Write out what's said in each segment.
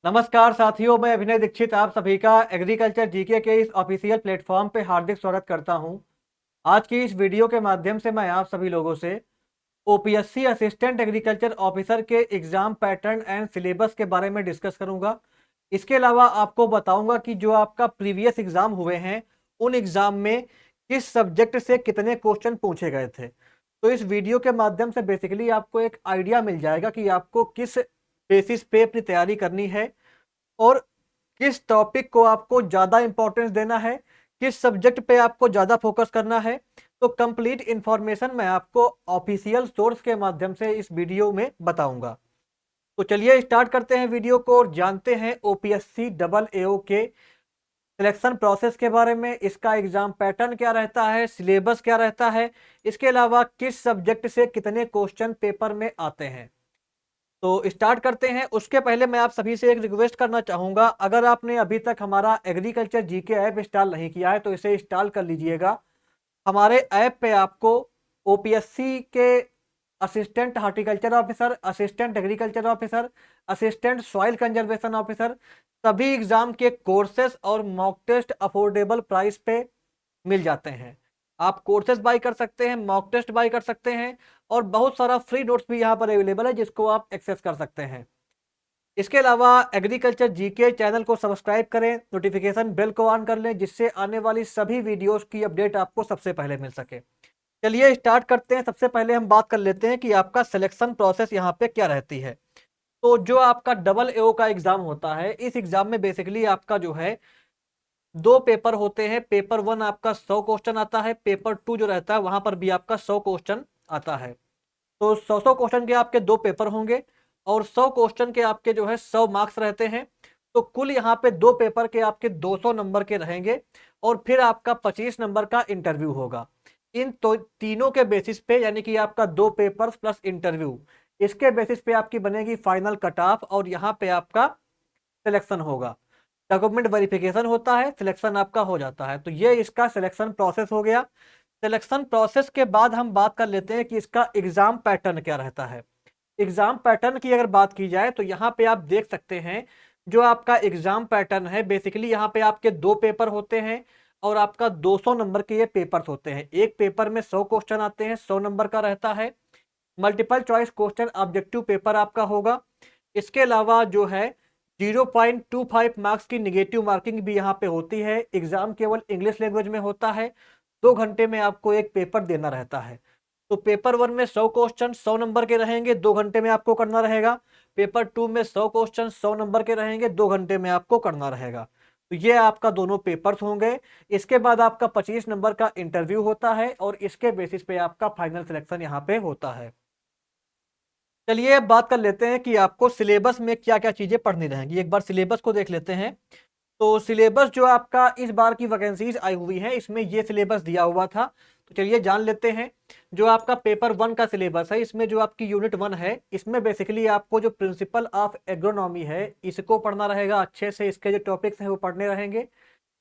नमस्कार साथियों, मैं अभिनय दीक्षित आप सभी का एग्रीकल्चर जीके के इस ऑफिशियल प्लेटफॉर्म पे हार्दिक स्वागत करता हूं। आज की इस वीडियो के माध्यम से मैं आप सभी लोगों से ओपीएससी असिस्टेंट एग्रीकल्चर ऑफिसर के एग्जाम पैटर्न एंड सिलेबस के बारे में डिस्कस करूंगा। इसके अलावा आपको बताऊंगा कि जो आपका प्रीवियस एग्जाम हुए हैं उन एग्जाम में किस सब्जेक्ट से कितने क्वेश्चन पूछे गए थे। तो इस वीडियो के माध्यम से बेसिकली आपको एक आइडिया मिल जाएगा कि आपको किस बेसिस पे अपनी तैयारी करनी है और किस टॉपिक को आपको ज़्यादा इंपॉर्टेंस देना है, किस सब्जेक्ट पे आपको ज़्यादा फोकस करना है। तो कंप्लीट इंफॉर्मेशन मैं आपको ऑफिशियल सोर्स के माध्यम से इस वीडियो में बताऊंगा। तो चलिए स्टार्ट करते हैं वीडियो को और जानते हैं ओपीएससी डबल एओ के सिलेक्शन प्रोसेस के बारे में। इसका एग्जाम पैटर्न क्या रहता है, सिलेबस क्या रहता है, इसके अलावा किस सब्जेक्ट से कितने क्वेश्चन पेपर में आते हैं। तो स्टार्ट करते हैं। उसके पहले मैं आप सभी से एक रिक्वेस्ट करना चाहूंगा, अगर आपने अभी तक हमारा एग्रीकल्चर जीके ऐप इंस्टॉल नहीं किया है तो इसे इंस्टॉल कर लीजिएगा। हमारे ऐप पे आपको ओपीएससी के assistant horticulture officer, assistant agriculture officer, assistant soil conservation officer सभी एग्जाम के कोर्सेज और मॉक टेस्ट अफोर्डेबल प्राइस पे मिल जाते हैं। आप कोर्सेज बाय कर सकते हैं, मॉक टेस्ट बाय कर सकते हैं और बहुत सारा फ्री नोट्स भी यहाँ पर अवेलेबल है जिसको आप एक्सेस कर सकते हैं। इसके अलावा एग्रीकल्चर जीके चैनल को सब्सक्राइब करें, नोटिफिकेशन बेल को ऑन कर लें जिससे आने वाली सभी वीडियोस की अपडेट आपको सबसे पहले मिल सके। चलिए स्टार्ट करते हैं। सबसे पहले हम बात कर लेते हैं कि आपका सिलेक्शन प्रोसेस यहाँ पे क्या रहती है। तो जो आपका डबल एओ का एग्जाम होता है, इस एग्जाम में बेसिकली आपका जो है दो पेपर होते हैं। पेपर वन आपका 100 क्वेश्चन आता है, पेपर टू जो रहता है वहां पर भी आपका 100 क्वेश्चन आता है। तो 100 क्वेश्चन के आपके दो पेपर होंगे और 100 क्वेश्चन के आपके जो है 100 मार्क्स रहते हैं। तो कुल यहाँ पे दो पेपर के आपके 200 नंबर के रहेंगे और फिर आपका 25 नंबर का इंटरव्यू होगा। इन तो तीनों के बेसिस पे यानी कि आपका दो पेपर प्लस इंटरव्यू, इसके बेसिस पे आपकी बनेगी फाइनल कट ऑफ और यहाँ पे आपका सिलेक्शन होगा। डॉक्यूमेंट वेरिफिकेशन होता है, सिलेक्शन आपका हो जाता है। तो ये इसका सिलेक्शन प्रोसेस हो गया। सिलेक्शन प्रोसेस के बाद हम बात कर लेते हैं कि इसका एग्जाम पैटर्न क्या रहता है। एग्जाम पैटर्न की अगर बात की जाए तो यहाँ पे आप देख सकते हैं जो आपका एग्जाम पैटर्न है बेसिकली यहाँ पे आपके दो पेपर होते हैं और आपका 200 नंबर के ये पेपर्स होते हैं। एक पेपर में 100 क्वेश्चन आते हैं, 100 नंबर का रहता है। Multiple choice question objective paper आपका होगा। इसके अलावा जो है 0.25 मार्क्स की निगेटिव मार्किंग भी यहाँ पे होती है। एग्जाम केवल इंग्लिश लैंग्वेज में होता है। 2 घंटे में आपको एक पेपर देना रहता है। तो पेपर वन में 100 क्वेश्चन 100 नंबर के रहेंगे, 2 घंटे में आपको करना रहेगा। पेपर टू में 100 क्वेश्चन 100 नंबर के रहेंगे, 2 घंटे में आपको करना रहेगा। तो ये आपका दोनों पेपर्स होंगे। इसके बाद आपका 25 नंबर का इंटरव्यू होता है और इसके बेसिस पे आपका फाइनल सिलेक्शन यहाँ पे होता है। चलिए अब बात कर लेते हैं कि आपको सिलेबस में क्या क्या चीजें पढ़नी रहेंगी। एक बार सिलेबस को देख लेते हैं। तो सिलेबस जो आपका इस बार की वैकेंसीज आई हुई है इसमें ये सिलेबस दिया हुआ था। तो चलिए जान लेते हैं। जो आपका पेपर वन का सिलेबस है इसमें जो आपकी यूनिट वन है इसमें बेसिकली आपको जो प्रिंसिपल ऑफ एग्रोनॉमी है इसको पढ़ना रहेगा अच्छे से। इसके जो टॉपिक्स हैं वो पढ़ने रहेंगे।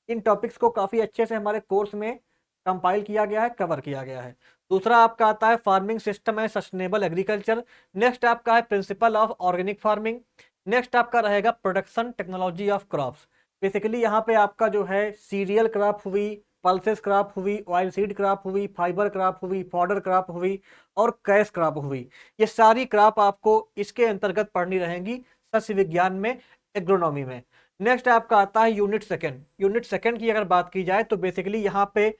इन टॉपिक्स को काफी अच्छे से हमारे कोर्स में कंपाइल किया गया है, कवर किया गया है। दूसरा आपका आता है फार्मिंग सिस्टम है सस्टेनेबल एग्रीकल्चर। नेक्स्ट आपका है principle of organic farming. Next आपका रहेगा production technology of crops. Basically यहाँ पे आपका जो है सीरियल क्रॉप हुई, पल्सेस क्रॉप हुई, ऑयल सीड क्रॉप हुई, फाइबर क्रॉप हुई, फॉडर क्रॉप हुई और कैश क्रॉप हुई। ये सारी क्रॉप आपको इसके अंतर्गत पढ़नी रहेंगी सस्य विज्ञान में, एग्रोनॉमी में। नेक्स्ट आपका आता है यूनिट सेकंड। यूनिट सेकंड की अगर बात की जाए तो बेसिकली यहाँ पे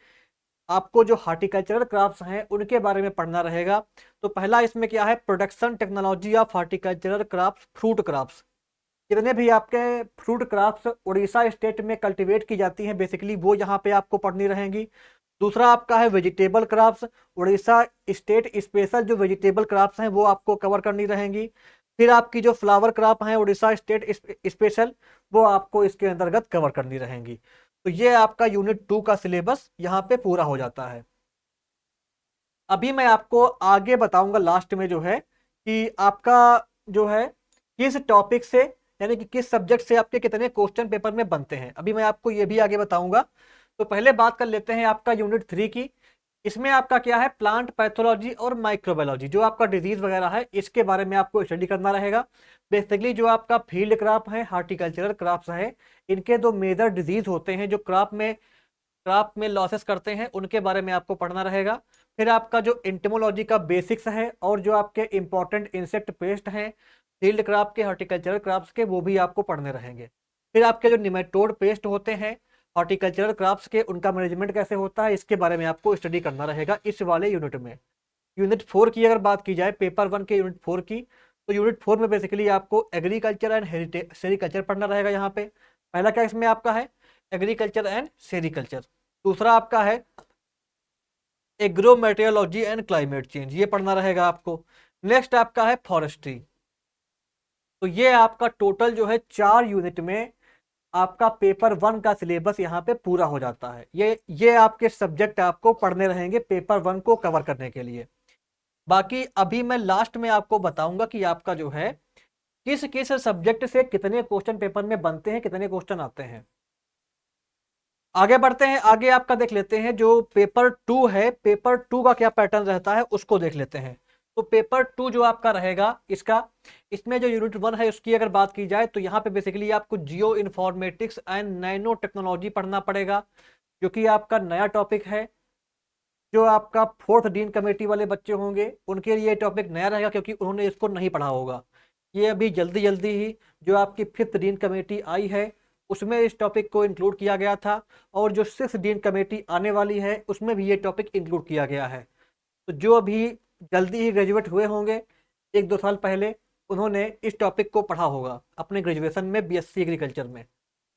आपको जो हार्टिकल्चरल क्रॉप्स हैं उनके बारे में पढ़ना रहेगा। तो पहला इसमें क्या है, production technology of horticultural crops, fruit crops. जितने भी आपके फ्रूट क्रॉप्स उड़ीसा स्टेट में कल्टीवेट की जाती हैं बेसिकली वो यहाँ पे आपको पढ़नी रहेंगी। दूसरा आपका है vegetable crops. Orissa state special जो वेजिटेबल क्रॉप्स हैं वो आपको कवर करनी रहेंगी। फिर आपकी जो फ्लावर क्रॉप हैं उड़ीसा स्टेट स्पेशल वो आपको इसके अंतर्गत कवर करनी रहेंगी। तो ये आपका यूनिट टू का सिलेबस यहाँ पे पूरा हो जाता है। अभी मैं आपको आगे बताऊंगा लास्ट में जो है कि आपका जो है किस टॉपिक से यानी कि किस सब्जेक्ट से आपके कितने क्वेश्चन पेपर में बनते हैं। अभी मैं आपको ये भी आगे बताऊंगा। तो पहले बात कर लेते हैं आपका यूनिट थ्री की। इसमें आपका क्या है, प्लांट पैथोलॉजी और माइक्रोबायोलॉजी, जो आपका डिजीज वगैरह है इसके बारे में आपको स्टडी करना रहेगा। बेसिकली जो आपका फील्ड क्रॉप है, हार्टिकल्चरल क्रॉप्स है, इनके दो मेजर डिजीज होते हैं जो क्रॉप में लॉसेस करते हैं, उनके बारे में आपको पढ़ना रहेगा। फिर आपका जो एंटोमोलॉजी का बेसिक्स है और जो आपके इंपॉर्टेंट इंसेक्ट पेस्ट हैं फील्ड क्रॉप के, हॉर्टिकल्चरल क्रॉप्स के, वो भी आपको पढ़ने रहेंगे। फिर आपके जो निमेटोड पेस्ट होते हैं हॉर्टिकल्चरल क्रॉप्स के, उनका मैनेजमेंट कैसे होता है, इसके बारे में आपको स्टडी करना रहेगा इस वाले यूनिट में। यूनिट 4 की अगर बात की जाए, पेपर 1 के यूनिट 4 की, तो यूनिट 4 में बेसिकली आपको एग्रीकल्चर एंड हेरिटेज सेरिकल्चर पढ़ना रहेगा। यहाँ पे पहला क्या इसमें आपका है, एग्रीकल्चर एंड सेरिकल्चर। दूसरा आपका है एग्रोमेटेरियोलॉजी एंड क्लाइमेट चेंज, ये पढ़ना रहेगा आपको। नेक्स्ट आपका है फॉरेस्ट्री। तो ये आपका टोटल जो है 4 यूनिट में आपका पेपर 1 का सिलेबस यहाँ पे पूरा हो जाता है। ये आपके सब्जेक्ट आपको पढ़ने रहेंगे पेपर 1 को कवर करने के लिए। बाकी अभी मैं लास्ट में आपको बताऊंगा कि आपका जो है किस किस सब्जेक्ट से कितने क्वेश्चन पेपर में बनते हैं, कितने क्वेश्चन आते हैं। आगे बढ़ते हैं, आगे आपका देख लेते हैं जो पेपर 2 है, पेपर 2 का क्या पैटर्न रहता है उसको देख लेते हैं। तो पेपर 2 जो आपका रहेगा इसका, इसमें जो यूनिट 1 है उसकी अगर बात की जाए तो यहाँ पे बेसिकली आपको geo informatics and nano technology पढ़ना पड़ेगा, जो कि आपका नया टॉपिक है। जो आपका 4th डीन कमेटी वाले बच्चे होंगे उनके लिए टॉपिक नया रहेगा, क्योंकि उन्होंने इसको नहीं पढ़ा होगा। ये अभी जल्दी जल्दी ही जो आपकी 5th डीन कमेटी आई है उसमें इस टॉपिक को इंक्लूड किया गया था, और जो 6th डीन कमेटी आने वाली है उसमें भी ये टॉपिक इंक्लूड किया गया है। तो जो अभी जल्दी ही ग्रेजुएट हुए होंगे 1-2 साल पहले, उन्होंने इस टॉपिक को पढ़ा होगा अपने ग्रेजुएशन में बीएससी एग्रीकल्चर में।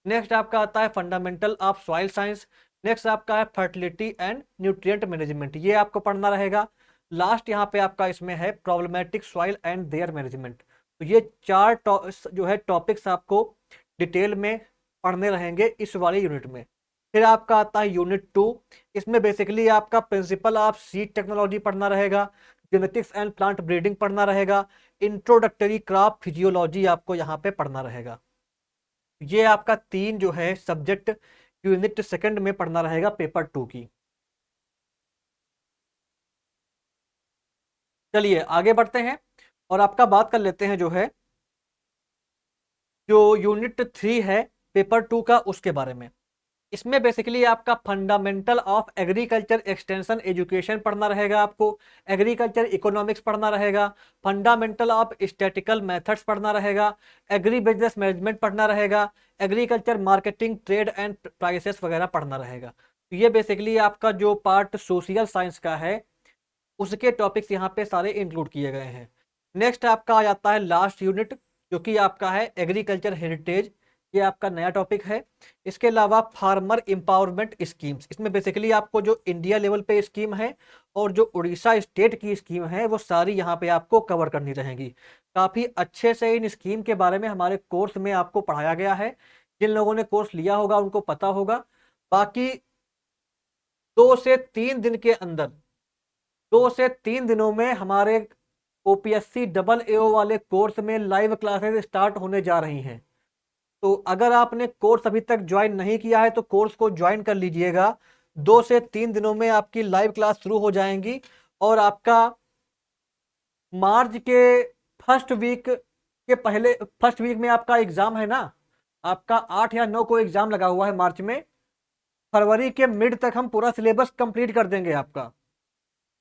नेक्स्ट आपका आता है fundamental of soil science. Next आपका है फर्टिलिटी एंड न्यूट्रिएंट मैनेजमेंट, ये आपको पढ़ना रहेगा। लास्ट यहाँ पे आपका इसमें है problematic soil and there management. तो ये 4 जो है टॉपिक्स आपको डिटेल में पढ़ने रहेंगे इस वाले यूनिट में। फिर आपका आता है यूनिट 2। इसमें बेसिकली आपका प्रिंसिपल ऑफ सीड टेक्नोलॉजी पढ़ना रहेगा, जेनेटिक्स एंड प्लांट ब्रीडिंग पढ़ना रहेगा, इंट्रोडक्टरी क्रॉप फिजियोलॉजी आपको यहाँ पे पढ़ना रहेगा। ये आपका 3 जो है सब्जेक्ट यूनिट 2 में पढ़ना रहेगा पेपर 2 की। चलिए आगे बढ़ते हैं और आपका बात कर लेते हैं जो है जो यूनिट 3 है पेपर 2 का, उसके बारे में। इसमें बेसिकली आपका fundamental of agriculture extension education पढ़ना रहेगा आपको, एग्रीकल्चर इकोनॉमिक्स पढ़ना रहेगा, फंडामेंटल ऑफ स्टैटिकल मेथड्स पढ़ना रहेगा, एग्री बिजनेस मैनेजमेंट पढ़ना रहेगा, agriculture marketing trade and prices वगैरह पढ़ना रहेगा। तो ये बेसिकली आपका जो पार्ट सोशल साइंस का है उसके टॉपिक्स यहाँ पे सारे इंक्लूड किए गए हैं। नेक्स्ट आपका आ जाता है लास्ट यूनिट, जो कि आपका है एग्रीकल्चर हेरिटेज, ये आपका नया टॉपिक है। इसके अलावा फार्मर एम्पावरमेंट स्कीम्स, इसमें बेसिकली आपको जो इंडिया लेवल पे स्कीम है और जो उड़ीसा स्टेट की स्कीम है वो सारी यहाँ पे आपको कवर करनी रहेंगी। काफ़ी अच्छे से इन स्कीम के बारे में हमारे कोर्स में आपको पढ़ाया गया है, जिन लोगों ने कोर्स लिया होगा उनको पता होगा। बाकी 2 से 3 दिनों में हमारे ओपीएससी डबल एओ वाले कोर्स में लाइव क्लासेस स्टार्ट होने जा रही हैं। तो अगर आपने कोर्स अभी तक ज्वाइन नहीं किया है तो कोर्स को ज्वाइन कर लीजिएगा। 2 से 3 दिनों में आपकी लाइव क्लास शुरू हो जाएंगी, और आपका मार्च के फर्स्ट वीक में आपका एग्जाम है ना, आपका 8 या 9 को एग्जाम लगा हुआ है मार्च में। फरवरी के मिड तक हम पूरा सिलेबस कंप्लीट कर देंगे आपका।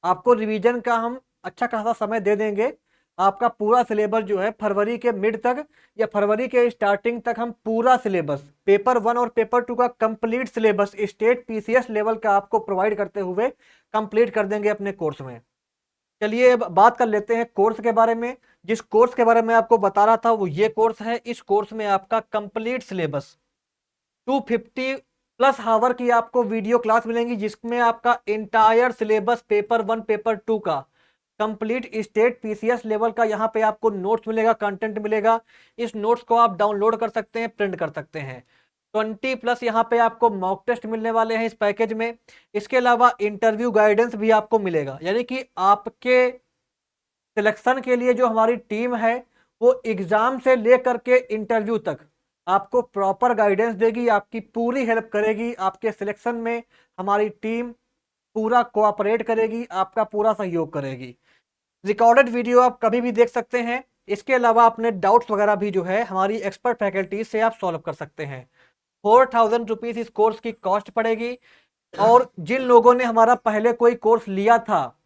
आपको रिवीजन का हम अच्छा खासा समय दे देंगे। आपका पूरा सिलेबस जो है फरवरी के मिड तक या फरवरी के स्टार्टिंग तक हम पूरा सिलेबस पेपर 1 और पेपर 2 का complete syllabus state PCS level का आपको प्रोवाइड करते हुए कंप्लीट कर देंगे अपने कोर्स में। चलिए अब बात कर लेते हैं कोर्स के बारे में। जिस कोर्स के बारे में आपको बता रहा था वो ये कोर्स है। इस कोर्स में आपका कंप्लीट सिलेबस 250+ हावर की आपको वीडियो क्लास मिलेंगी, जिसमें आपका इंटायर सिलेबस पेपर 1 पेपर 2 का कंप्लीट स्टेट पीसीएस लेवल का यहाँ पे आपको नोट्स मिलेगा, कंटेंट मिलेगा। इस नोट्स को आप डाउनलोड कर सकते हैं, प्रिंट कर सकते हैं। 20+ यहाँ पे आपको मॉक टेस्ट मिलने वाले हैं इस पैकेज में। इसके अलावा इंटरव्यू गाइडेंस भी आपको मिलेगा, यानी कि आपके सिलेक्शन के लिए जो हमारी टीम है वो एग्जाम से लेकर के इंटरव्यू तक आपको प्रॉपर गाइडेंस देगी, आपकी पूरी हेल्प करेगी। आपके सिलेक्शन में हमारी टीम पूरा कोऑपरेट करेगी, आपका पूरा सहयोग करेगी। रिकॉर्डेड वीडियो आप कभी भी देख सकते हैं। इसके अलावा अपने डाउट्स वगैरह भी जो है हमारी एक्सपर्ट फैकल्टी से आप सॉल्व कर सकते हैं। 4000 रुपीज इस कोर्स की कॉस्ट पड़ेगी। और जिन लोगों ने हमारा पहले कोई कोर्स लिया था,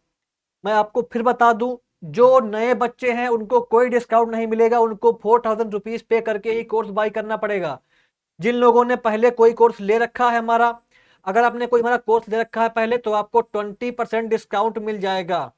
मैं आपको फिर बता दूं, जो नए बच्चे हैं उनको कोई डिस्काउंट नहीं मिलेगा, उनको 4000 रुपीज पे करके ही कोर्स बाय करना पड़ेगा। जिन लोगों ने पहले कोई कोर्स ले रखा है हमारा, अगर आपने कोई हमारा कोर्स ले रखा है पहले, तो आपको 20% डिस्काउंट मिल जाएगा।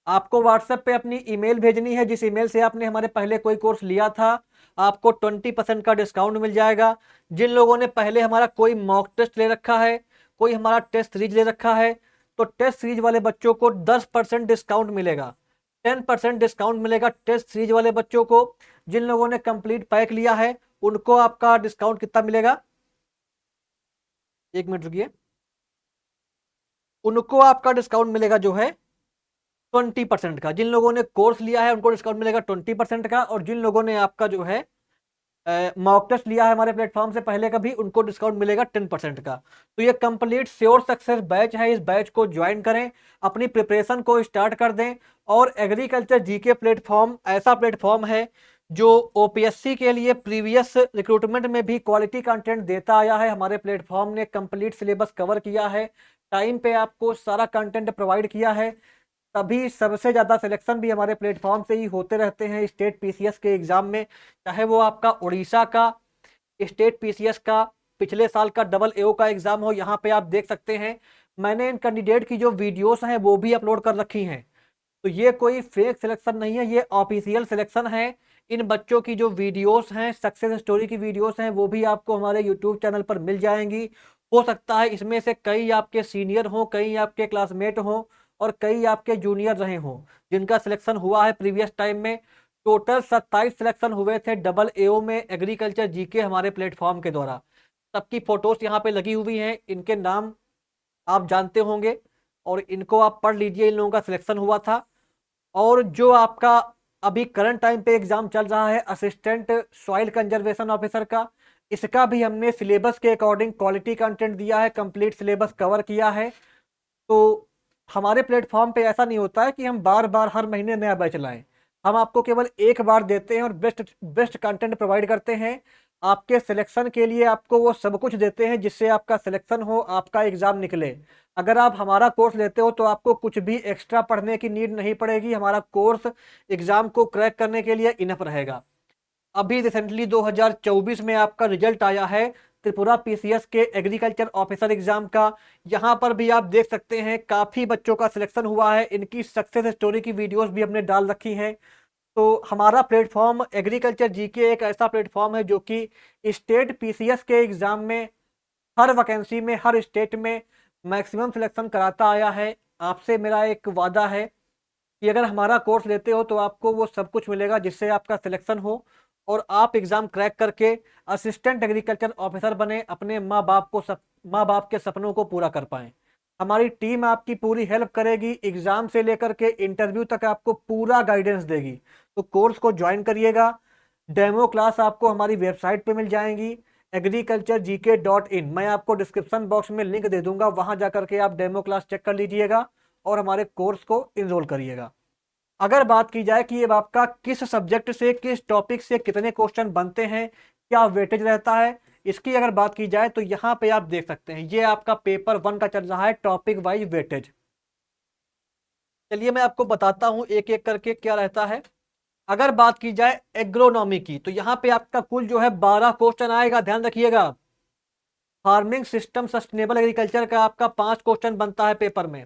आपको व्हाट्सएप पे अपनी ईमेल भेजनी है, जिस ईमेल से आपने हमारे पहले कोई कोर्स लिया था, आपको 20% का डिस्काउंट मिल जाएगा। जिन लोगों ने पहले हमारा कोई मॉक टेस्ट ले रखा है, कोई हमारा टेस्ट सीरीज ले रखा है, तो टेस्ट सीरीज वाले बच्चों को 10% डिस्काउंट मिलेगा। 10% डिस्काउंट मिलेगा टेस्ट सीरीज वाले बच्चों को। जिन लोगों ने कंप्लीट पैक लिया है उनको आपका डिस्काउंट कितना मिलेगा, एक मिनट रुकिए, उनको आपका डिस्काउंट मिलेगा जो है 20% का। जिन लोगों ने कोर्स लिया है उनको डिस्काउंट मिलेगा 20% का, और जिन लोगों ने आपका जो है मॉक टेस्ट लिया है हमारे प्लेटफॉर्म से पहले का भी, उनको डिस्काउंट मिलेगा 10% का। तो ये कंप्लीट श्योर सक्सेस बैच है, इस बैच को ज्वाइन करें, अपनी प्रिपरेशन को स्टार्ट कर दें। और एग्रीकल्चर जीके प्लेटफॉर्म ऐसा प्लेटफॉर्म है जो ओपीएससी के लिए प्रीवियस रिक्रूटमेंट में भी क्वालिटी कंटेंट देता आया है। हमारे प्लेटफॉर्म ने कंप्लीट सिलेबस कवर किया है, टाइम पे आपको सारा कंटेंट प्रोवाइड किया है। तभी सबसे ज़्यादा सिलेक्शन भी हमारे प्लेटफॉर्म से ही होते रहते हैं स्टेट पीसीएस के एग्जाम में, चाहे वो आपका उड़ीसा का स्टेट पीसीएस का पिछले साल का डबल एओ का एग्जाम हो। यहाँ पे आप देख सकते हैं मैंने इन कैंडिडेट की जो वीडियोस हैं वो भी अपलोड कर रखी हैं। तो ये कोई फेक सिलेक्शन नहीं है, ये ऑफिशियल सिलेक्शन है। इन बच्चों की जो वीडियोस हैं, सक्सेस स्टोरी की वीडियोस हैं, वो भी आपको हमारे यूट्यूब चैनल पर मिल जाएंगी। हो सकता है इसमें से कई आपके सीनियर हों, कई आपके क्लासमेट हों, और कई आपके जूनियर रहे हों जिनका सिलेक्शन हुआ है प्रीवियस टाइम में। टोटल 27 सिलेक्शन हुए थे डबल एओ में एग्रीकल्चर जीके हमारे प्लेटफॉर्म के द्वारा। सबकी फोटोज यहाँ पे लगी हुई हैं, इनके नाम आप जानते होंगे और इनको आप पढ़ लीजिए, इन लोगों का सिलेक्शन हुआ था। और जो आपका अभी करंट टाइम पे एग्जाम चल रहा है असिस्टेंट सॉइल कंजर्वेशन ऑफिसर का, इसका भी हमने सिलेबस के अकॉर्डिंग क्वालिटी कंटेंट दिया है, कंप्लीट सिलेबस कवर किया है। तो हमारे प्लेटफॉर्म पे ऐसा नहीं होता है कि हम बार बार हर महीने नया बैच लाएं। हम आपको केवल एक बार देते हैं और बेस्ट बेस्ट कंटेंट प्रोवाइड करते हैं। आपके सिलेक्शन के लिए आपको वो सब कुछ देते हैं जिससे आपका सिलेक्शन हो, आपका एग्जाम निकले। अगर आप हमारा कोर्स लेते हो तो आपको कुछ भी एक्स्ट्रा पढ़ने की नीड नहीं पड़ेगी, हमारा कोर्स एग्जाम को क्रैक करने के लिए इनफ रहेगा। अभी रिसेंटली 2024 में आपका रिजल्ट आया है त्रिपुरा पीसीएस के एग्रीकल्चर ऑफिसर एग्जाम का। यहां पर भी आप देख सकते हैं काफी बच्चों का सिलेक्शन हुआ है, इनकी सक्सेस स्टोरी की वीडियोस भी हमने डाल रखी हैं। तो हमारा प्लेटफॉर्म एग्रीकल्चर जीके एक ऐसा प्लेटफॉर्म है जो कि स्टेट पीसीएस के एग्जाम में हर वैकेंसी में हर स्टेट में मैक्सिमम सिलेक्शन कराता आया है। आपसे मेरा एक वादा है कि अगर हमारा कोर्स लेते हो तो आपको वो सब कुछ मिलेगा जिससे आपका सिलेक्शन हो और आप एग्जाम क्रैक करके असिस्टेंट एग्रीकल्चर ऑफिसर बने, अपने माँ बाप के सपनों को पूरा कर पाएं। हमारी टीम आपकी पूरी हेल्प करेगी, एग्जाम से लेकर के इंटरव्यू तक आपको पूरा गाइडेंस देगी। तो कोर्स को ज्वाइन करिएगा। डेमो क्लास आपको हमारी वेबसाइट पे मिल जाएंगी agriculturegk.in। मैं आपको डिस्क्रिप्शन बॉक्स में लिंक दे दूंगा, वहां जाकर के आप डेमो क्लास चेक कर लीजिएगा और हमारे कोर्स को इनरोल करिएगा। अगर बात की जाए कि ये आपका किस सब्जेक्ट से किस टॉपिक से कितने क्वेश्चन बनते हैं, क्या वेटेज रहता है, इसकी अगर बात की जाए तो यहाँ पे आप देख सकते हैं ये आपका पेपर 1 का चल रहा है टॉपिक वाइज वेटेज। चलिए मैं आपको बताता हूँ एक एक करके क्या रहता है। अगर बात की जाए एग्रोनॉमी की तो यहाँ पे आपका कुल जो है 12 क्वेश्चन आएगा, ध्यान रखिएगा। फार्मिंग सिस्टम सस्टेनेबल एग्रीकल्चर का आपका 5 क्वेश्चन बनता है पेपर में।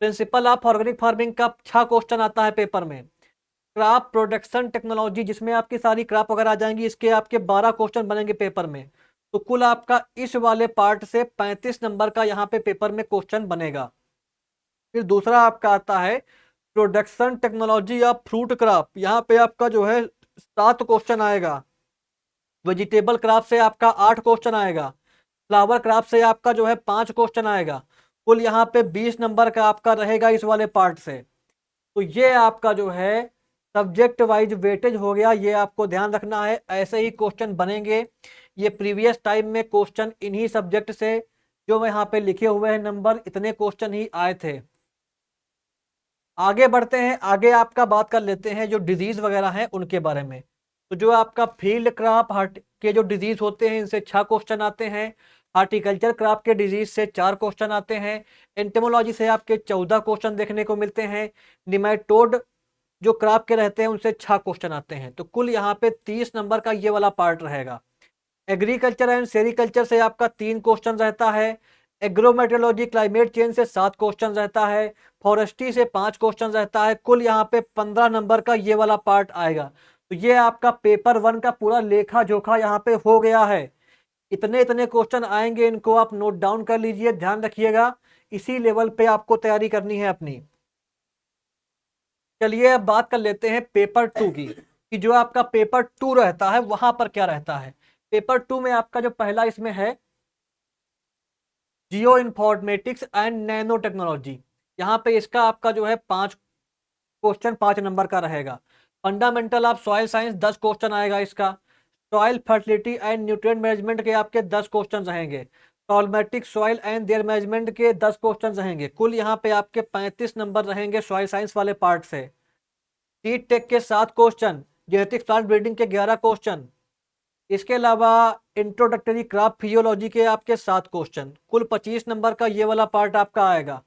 प्रिंसिपल ऑफ ऑर्गेनिक फार्मिंग का 6 क्वेश्चन आता है पेपर में। क्रॉप प्रोडक्शन टेक्नोलॉजी जिसमें आपकी सारी क्रॉप वगैरह आ जाएंगी, इसके आपके 12 क्वेश्चन बनेंगे पेपर में। तो कुल आपका इस वाले पार्ट से 35 नंबर का यहाँ पे पेपर में क्वेश्चन बनेगा। फिर दूसरा आपका आता है production technology of fruit crop, यहाँ पे आपका जो है 7 क्वेश्चन आएगा। वेजिटेबल क्रॉप से आपका 8 क्वेश्चन आएगा। फ्लावर क्रॉप से आपका जो है 5 क्वेश्चन आएगा। कुल यहाँ पे 20 नंबर का आपका रहेगा इस वाले पार्ट से। तो ये आपका जो है सब्जेक्ट वाइज वेटेज हो गया, ये आपको ध्यान रखना है। ऐसे ही क्वेश्चन बनेंगे, ये प्रीवियस टाइम में क्वेश्चन इन्हीं सब्जेक्ट से जो यहाँ पे लिखे हुए हैं नंबर, इतने क्वेश्चन ही आए थे। आगे बढ़ते हैं, आगे आपका बात कर लेते हैं जो डिजीज वगैरह हैं उनके बारे में। तो जो आपका फील्ड क्रॉप हार्ट के जो डिजीज होते हैं इनसे 6 क्वेश्चन आते हैं। हार्टिकल्चर क्रॉप के डिजीज से 4 क्वेश्चन आते हैं। एंटेमोलॉजी से आपके 14 क्वेश्चन देखने को मिलते हैं। निमेटोड जो क्रॉप के रहते हैं उनसे 6 क्वेश्चन आते हैं। तो कुल यहाँ पे 30 नंबर का ये वाला पार्ट रहेगा। एग्रीकल्चर एंड सेरिकल्चर से आपका 3 क्वेश्चन रहता है। एग्रोमेट्रोलॉजी क्लाइमेट चेंज से 7 क्वेश्चन रहता है। फॉरेस्ट्री से 5 क्वेश्चन रहता है। कुल यहाँ पे 15 नंबर का ये वाला पार्ट आएगा। तो ये आपका पेपर 1 का पूरा लेखा जोखा यहाँ पे हो गया है। इतने इतने क्वेश्चन आएंगे, इनको आप नोट डाउन कर लीजिए, ध्यान रखिएगा। इसी लेवल पे आपको तैयारी करनी है अपनी। चलिए अब बात कर लेते हैं पेपर 2 की, कि जो आपका पेपर 2 रहता है वहां पर क्या रहता है। पेपर 2 में आपका जो पहला इसमें है जियो इंफॉर्मेटिक्स एंड नैनो टेक्नोलॉजी। यहाँ पे इसका आपका जो है 5 क्वेश्चन 5 नंबर का रहेगा। Fundamental of soil science 10 question आएगा इसका। Soil fertility and nutrient management के आपके 10 क्वेश्चन रहेंगे। सॉल्मेटिक सॉइल एंड देयर मैनेजमेंट के 10 क्वेश्चन रहेंगे। कुल यहाँ पे आपके 35 नंबर रहेंगे सॉइल साइंस वाले पार्ट से। सीड टेक के 7 क्वेश्चन, जेनेटिक प्लांट ब्रीडिंग के 11 क्वेश्चन, इसके अलावा इंट्रोडक्टरी क्रॉप फिजियोलॉजी के आपके 7 क्वेश्चन, कुल 25 नंबर का ये वाला पार्ट आपका आएगा।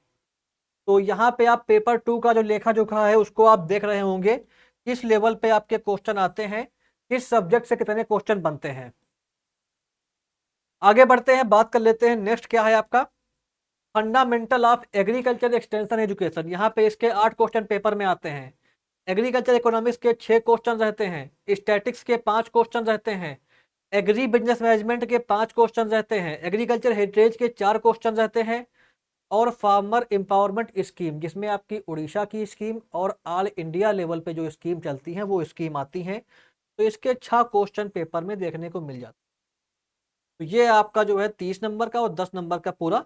तो यहाँ पे आप पेपर 2 का जो लेखा जोखा है उसको आप देख रहे होंगे, किस लेवल पे आपके क्वेश्चन आते हैं, किस सब्जेक्ट से कितने क्वेश्चन बनते हैं। आगे बढ़ते हैं, बात कर लेते हैं नेक्स्ट क्या है आपका fundamental of agriculture extension education. यहाँ पे इसके 8 क्वेश्चन पेपर में आते हैं। एग्रीकल्चर इकोनॉमिक्स के 6 क्वेश्चन रहते हैं। स्टैटिक्स के 5 क्वेश्चन रहते हैं। एग्री बिजनेस मैनेजमेंट के 5 क्वेश्चन रहते हैं। एग्रीकल्चर हेरिटेज के 4 क्वेश्चन रहते हैं। और फार्मर एम्पावरमेंट स्कीम, जिसमें आपकी उड़ीसा की स्कीम और ऑल इंडिया लेवल पे जो स्कीम चलती हैं वो स्कीम आती हैं। तो इसके 6 क्वेश्चन पेपर में देखने को मिल जाते। तो ये आपका जो है 30 नंबर का और 10 नंबर का पूरा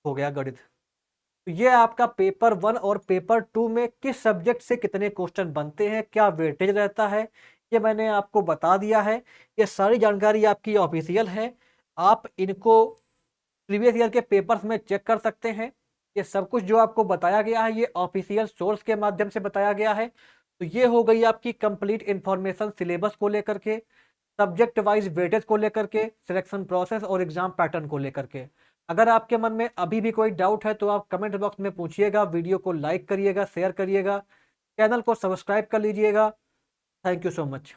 हो गया गणित। तो ये आपका पेपर 1 और पेपर 2 में किस सब्जेक्ट से कितने क्वेश्चन बनते हैं, क्या वेटेज रहता है, ये मैंने आपको बता दिया है। ये सारी जानकारी आपकी ऑफिशियल है, आप इनको प्रीवियस ईयर के पेपर्स में चेक कर सकते हैं। ये सब कुछ जो आपको बताया गया है ये ऑफिशियल सोर्स के माध्यम से बताया गया है। तो ये हो गई आपकी कंप्लीट इंफॉर्मेशन सिलेबस को लेकर के, सब्जेक्ट वाइज वेटेज को लेकर के, सिलेक्शन प्रोसेस और एग्जाम पैटर्न को लेकर के। अगर आपके मन में अभी भी कोई डाउट है तो आप कमेंट बॉक्स में पूछिएगा, वीडियो को लाइक करिएगा, शेयर करिएगा, चैनल को सब्सक्राइब कर लीजिएगा। Thank you so much.